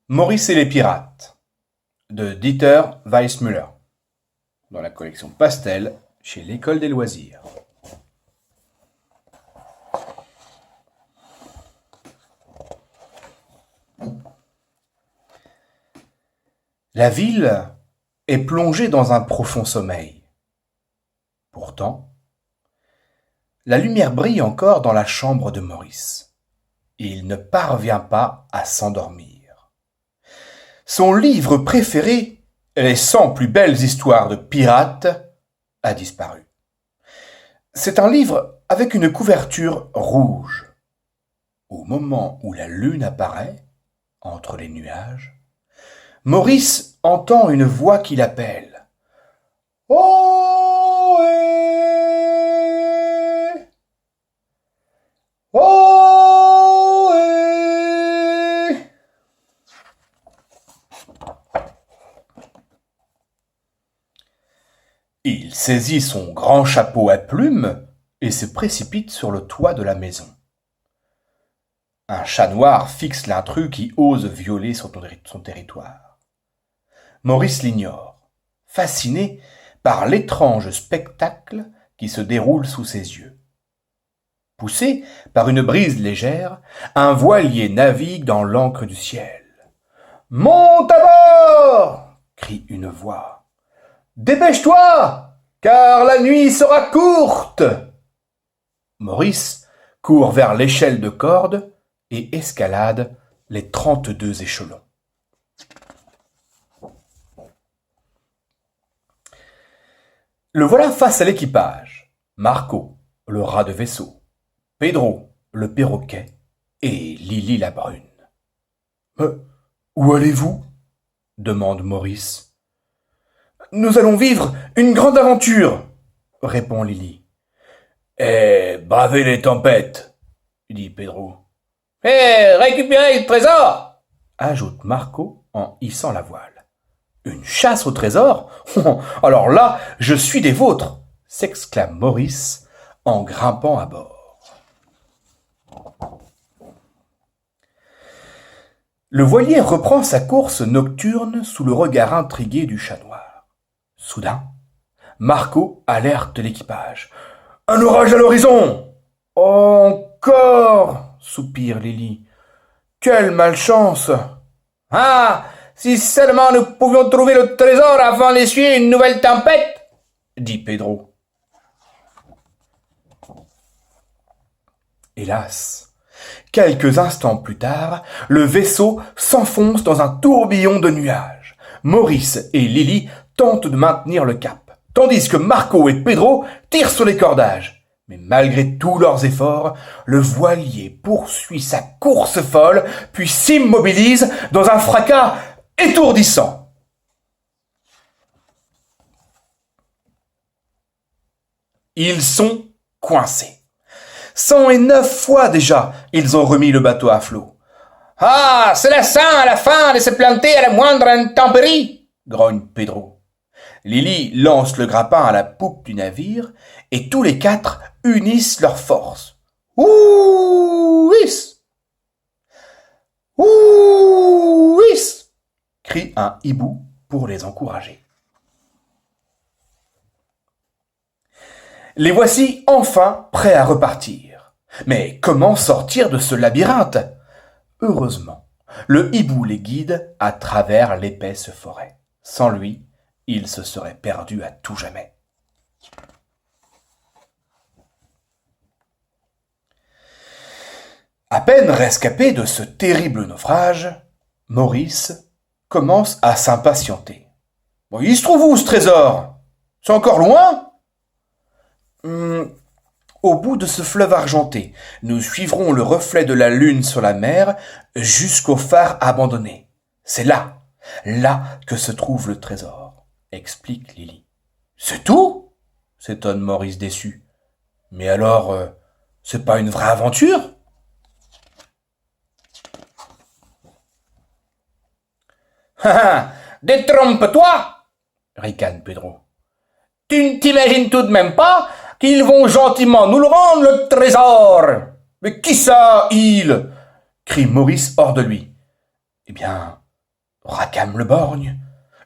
Maurice et les pirates de Dieter Weissmuller dans la collection Pastel chez l'École des loisirs. La ville est plongée dans un profond sommeil. Pourtant, la lumière brille encore dans la chambre de Maurice. Il ne parvient pas à s'endormir. Son livre préféré, Les 100 plus belles histoires de pirates, a disparu. C'est un livre avec une couverture rouge. Au moment où la lune apparaît, entre les nuages, Maurice entend une voix qui l'appelle. Ohé! Ohé! Il saisit son grand chapeau à plumes et se précipite sur le toit de la maison. Un chat noir fixe l'intrus qui ose violer son territoire. Maurice l'ignore, fasciné par l'étrange spectacle qui se déroule sous ses yeux. Poussé par une brise légère, un voilier navigue dans l'encre du ciel. « Monte à bord !» crie une voix. « Dépêche-toi, car la nuit sera courte !» Maurice court vers l'échelle de corde et escalade les 32 échelons. Le voilà face à l'équipage. Marco, le rat de vaisseau, Pedro, le perroquet, et Lily la brune. « Où allez-vous » demande Maurice. « Nous allons vivre une grande aventure » répond Lily. « Et braver les tempêtes » dit Pedro. « Et récupérer le trésor » ajoute Marco en hissant la voile. Une chasse au trésor ? Alors là, je suis des vôtres, s'exclame Maurice en grimpant à bord. Le voilier reprend sa course nocturne sous le regard intrigué du chat noir. Soudain, Marco alerte l'équipage. « Un orage à l'horizon !»« Encore !» soupire Lily. « Quelle malchance !»« Ah ! Si seulement nous pouvions trouver le trésor avant d'essuyer une nouvelle tempête !» dit Pedro. Hélas, quelques instants plus tard, le vaisseau s'enfonce dans un tourbillon de nuages. Maurice et Lily tentent de maintenir le cap, tandis que Marco et Pedro tirent sur les cordages. Mais malgré tous leurs efforts, le voilier poursuit sa course folle, puis s'immobilise dans un fracas étourdissant. Ils sont coincés. 109 fois déjà, ils ont remis le bateau à flot. « Ah, c'est la fin de se planter à la moindre intempérie !» grogne Pedro. Lily lance le grappin à la poupe du navire et tous les quatre unissent leurs forces. « Ouh-hiss ! Ouh-hiss !» crie un hibou pour les encourager. Les voici enfin prêts à repartir. Mais comment sortir de ce labyrinthe ? Heureusement, le hibou les guide à travers l'épaisse forêt. Sans lui, ils se seraient perdus à tout jamais. À peine rescapé de ce terrible naufrage, Maurice commence à s'impatienter. « Il se trouve où ce trésor ? C'est encore loin ?» Au bout de ce fleuve argenté, nous suivrons le reflet de la lune sur la mer jusqu'au phare abandonné. C'est là que se trouve le trésor, explique Lily. C'est tout ? S'étonne Maurice déçu. Mais alors, c'est pas une vraie aventure ? Détrompe-toi, ricane Pedro. Tu ne t'imagines tout de même pas qu'ils vont gentiment nous le rendre, le trésor. Mais qui ça, ils ? Crie Maurice hors de lui. Eh bien, Rackham le borgne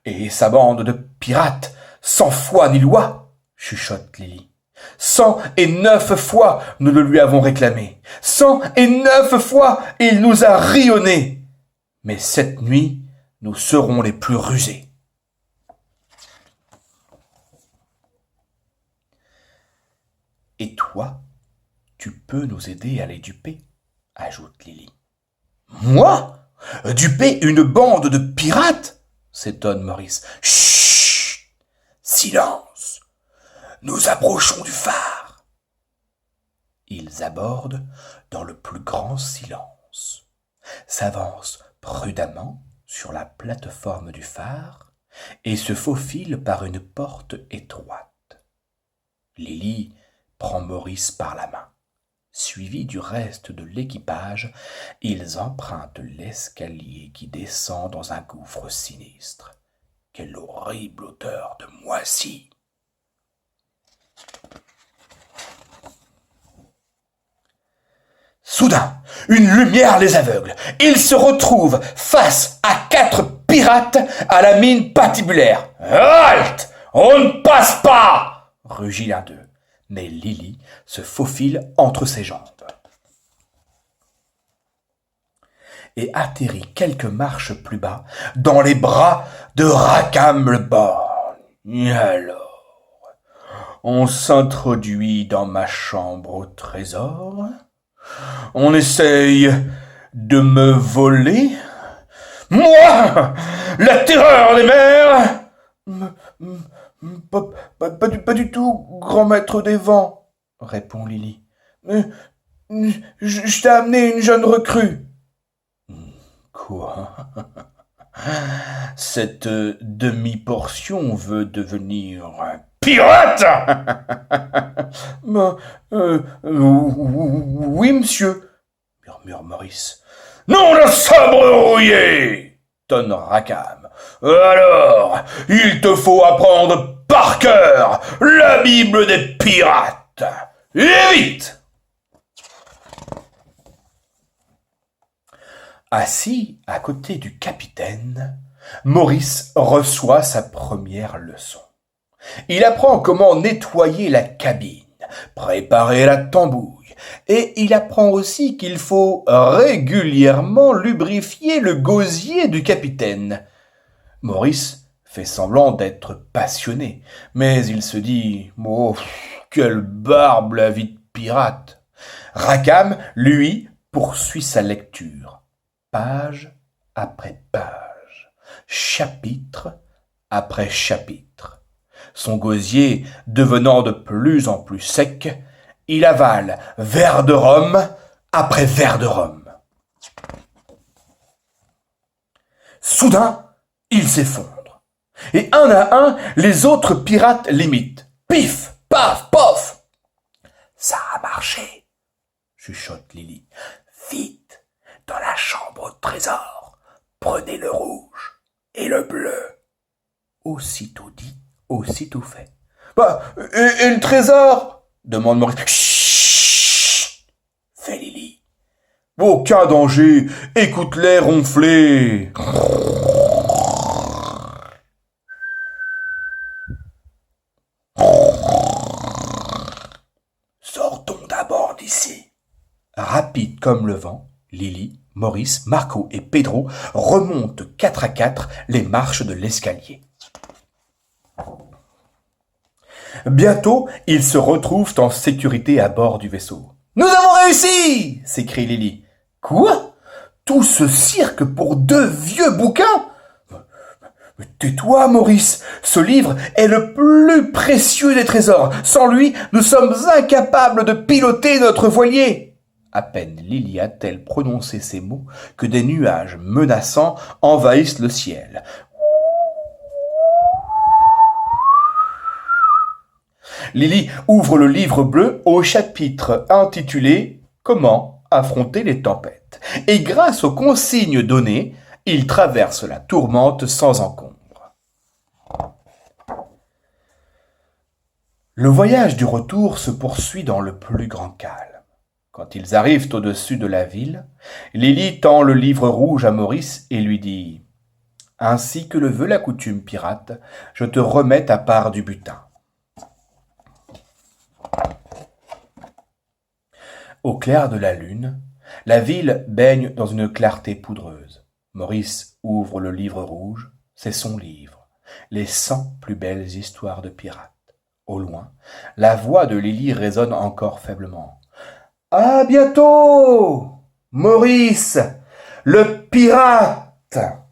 et sa bande de pirates, sans foi ni loi, chuchote Lily. 109 fois nous le lui avons réclamé. 109 fois il nous a rionnés. Mais cette nuit, nous serons les plus rusés. Et toi, tu peux nous aider à les duper, ajoute Lily. Moi? Duper une bande de pirates? S'étonne Maurice. Chut! Silence! Nous approchons du phare. Ils abordent dans le plus grand silence, s'avancent prudemment sur la plateforme du phare et se faufilent par une porte étroite. Lily prend Maurice par la main. Suivis du reste de l'équipage, ils empruntent l'escalier qui descend dans un gouffre sinistre. Quelle horrible odeur de moisi! Soudain, une lumière les aveugle. Ils se retrouvent face à 4 pirates à la mine patibulaire. « Halte! On ne passe pas !» rugit l'un d'eux. Mais Lily se faufile entre ses jambes et atterrit quelques marches plus bas dans les bras de Rackham le borgne. Et alors, on s'introduit dans ma chambre au trésor, on essaye de me voler, moi, la terreur des mers. Pas du tout, grand maître des vents, répond Lily. Je t'ai amené une jeune recrue. Quoi? Cette demi-portion veut devenir un pirate? Oui, monsieur, murmure Maurice. Non, le sabre rouillé! Tonne Rackham. Alors, il te faut apprendre par cœur la Bible des pirates. Et vite! Assis à côté du capitaine, Maurice reçoit sa première leçon. Il apprend comment nettoyer la cabine, préparer la tambouille, et il apprend aussi qu'il faut régulièrement lubrifier le gosier du capitaine. Maurice fait semblant d'être passionné, mais il se dit « Oh, quelle barbe la vie de pirate !» Rackham, lui, poursuit sa lecture, page après page, chapitre après chapitre. Son gosier devenant de plus en plus sec, il avale verre de rhum après verre de rhum. Soudain, il s'effondre. Et un à un, les autres pirates l'imitent. Pif, paf, pof. Ça a marché, chuchote Lily. Vite, dans la chambre au trésor, prenez le rouge et le bleu. Aussitôt dit, aussitôt fait. Et le trésor? Demande Maurice. Chut, fait Lily. Aucun danger, écoute-les ronfler. Sortons d'abord d'ici. Rapide comme le vent, Lily, Maurice, Marco et Pedro remontent 4 à 4 les marches de l'escalier. Bientôt, ils se retrouvent en sécurité à bord du vaisseau. « Nous avons réussi !» s'écrie Lily. « Quoi? Tout ce cirque pour 2 vieux bouquins? Tais-toi, Maurice, ce livre est le plus précieux des trésors. Sans lui, nous sommes incapables de piloter notre voilier. » À peine Lily a-t-elle prononcé ces mots que des nuages menaçants envahissent le ciel. Lily ouvre le livre bleu au chapitre intitulé « Comment affronter les tempêtes ?» et grâce aux consignes données, il traverse la tourmente sans encombre. Le voyage du retour se poursuit dans le plus grand calme. Quand ils arrivent au-dessus de la ville, Lily tend le livre rouge à Maurice et lui dit « Ainsi que le veut la coutume pirate, je te remets ta part du butin. Au clair de la lune, la ville baigne dans une clarté poudreuse. Maurice ouvre le livre rouge, c'est son livre, les 100 plus belles histoires de pirates. Au loin, la voix de Lily résonne encore faiblement. À bientôt, Maurice, le pirate!